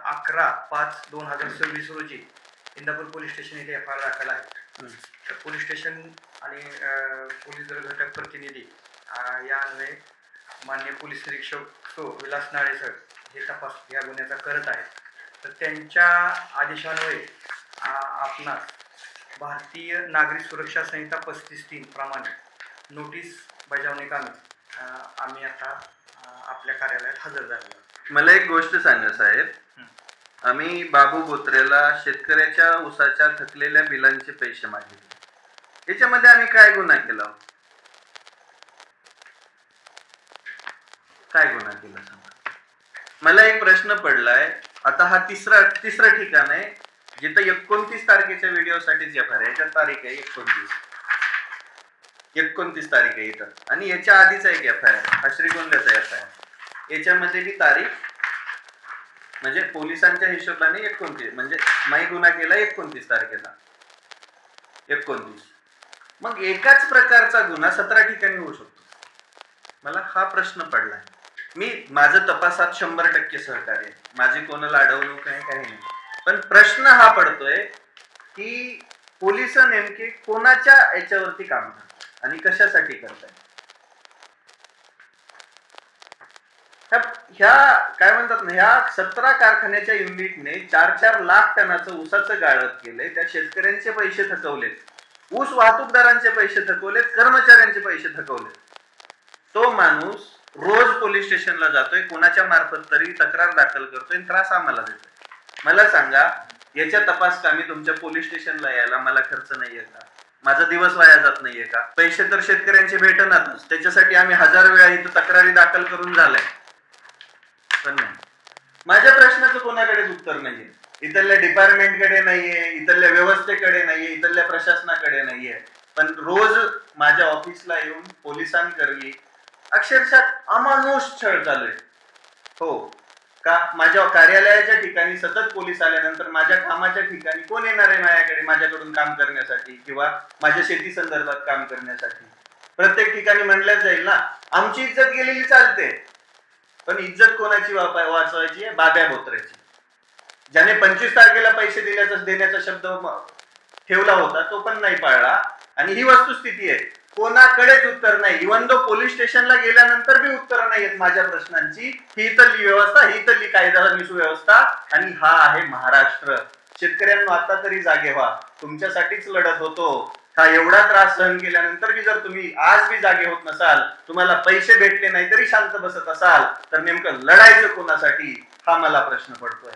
11/5/2026 रोजी Indapur police station येथे FIR दाखल आहे. तर पोलीस स्टेशन आणि पोलीस दल घटक प्रतिनिधी या अन्वये माननीय पोलीस निरीक्षक विलास नाळे सर हे तपास या गुन्ह्याचा करत आहेत. तर त्यांच्या आदेशान्वये आपणास भारतीय नागरिक सुरक्षा संहिता 35(3) प्रमाणे नोटीस बजावणे कामी आम्ही आता आपल्या कार्यालयात हजर झालो. मला एक गोष्ट सांगा साहेब, आम्ही बाबू बोत्रेला शेतकऱ्याच्या ऊसाच्या थकलेल्या बिलांचे पैसे मागितले, याच्यामध्ये आम्ही काय गुन्हा केला? काय गुन्हा केला सांगा? मला एक प्रश्न पडलाय. आता हा तिसरं ठिकाण आहे जिथं 29 तारखेच्या व्हिडिओसाठीच FIR आहे. याच्यात तारीख आहे 29 तारीख आहे इथं, आणि याच्या आधीचा एक FIR हा श्रीगोंद्याचा FIR, याच्यामध्ये बी तारीख म्हणजे पोलिसांच्या हिशोबाने 29, म्हणजे मी गुन्हा केला 29 तारखेला 29. मग एकाच प्रकारचा गुन्हा 17 ठिकाणी होऊ शकतो. मला हा प्रश्न पडलाय. माझं तपासात 100% सहकार्य आहे, माझी कोणाला अडवणूक नाही, काही नाही. पण प्रश्न हा पडतोय की पोलिस नेमके कोणाच्या याच्यावरती काम करतात आणि कशासाठी करतात? ह्या काय म्हणतात ना, ह्या 17 कारखान्याच्या युनिटने 4-4 लाख टनाचं ऊसाचं गाळप केलंय. त्या शेतकऱ्यांचे पैसे थकवलेत, ऊस वाहतूकदारांचे पैसे थकवलेत, कर्मचाऱ्यांचे पैसे थकवलेत. तो माणूस रोज पोलीस स्टेशनला जातोय, कोणाच्या मार्फत तरी तक्रार दाखल करतोय, त्रास आम्हाला देतोय. मला सांगा, याच्या तपास कामी तुमच्या पोलीस स्टेशनला यायला मला खर्च नाहीये का? माझा दिवस वाया जात नाहीये का? पैसे तर शेतकऱ्यांचे भेटणारच, त्याच्यासाठी आम्ही 1000 वेळा इथं तक्रारी दाखल करून झालाय, पण नाही. माझ्या प्रश्नाचं कोणाकडेच उत्तर नाहीये. इथल्या डिपार्टमेंटकडे नाहीये, इथल्या व्यवस्थेकडे नाहीये, इथल्या प्रशासनाकडे नाहीये. पण रोज माझ्या ऑफिसला येऊन पोलिसांकरवी अक्षरशः अमानुष छळ चालू आहे. हो का? माझ्या कार्यालयाच्या ठिकाणी सतत पोलीस आल्यानंतर माझ्या कामाच्या ठिकाणी कोण येणार आहे माझ्याकडे, माझ्याकडून काम करण्यासाठी किंवा माझ्या शेती संदर्भात काम करण्यासाठी? प्रत्येक ठिकाणी म्हणलं जाईल ना, आमची इज्जत गेलेली चालते, पण इज्जत कोणाची वाचवायची आहे? बाब्या बोत्रेची. ज्याने 25 तारखेला पैसे देण्याचा शब्द ठेवला होता तो पण नाही पाळला. आणि ही वस्तुस्थिती आहे, कोणाकडेच उत्तर नाही. इव्हन दो पोलीस स्टेशनला गेल्यानंतर बी उत्तर नाही आहेत माझ्या प्रश्नांची. ही इथली व्यवस्था, ही इथली कायदा आणि सुव्यवस्था, आणि हा आहे महाराष्ट्र. शेतकऱ्यांना आता तरी जागे व्हा, तुमच्यासाठीच लढत होतो. हा एवढा त्रास सहन केल्यानंतर बी जर तुम्ही आज बी जागे होत नसाल, तुम्हाला पैसे भेटले नाही तरी शांत बसत असाल, तर नेमकं लढायचं कोणासाठी हा मला प्रश्न पडतोय.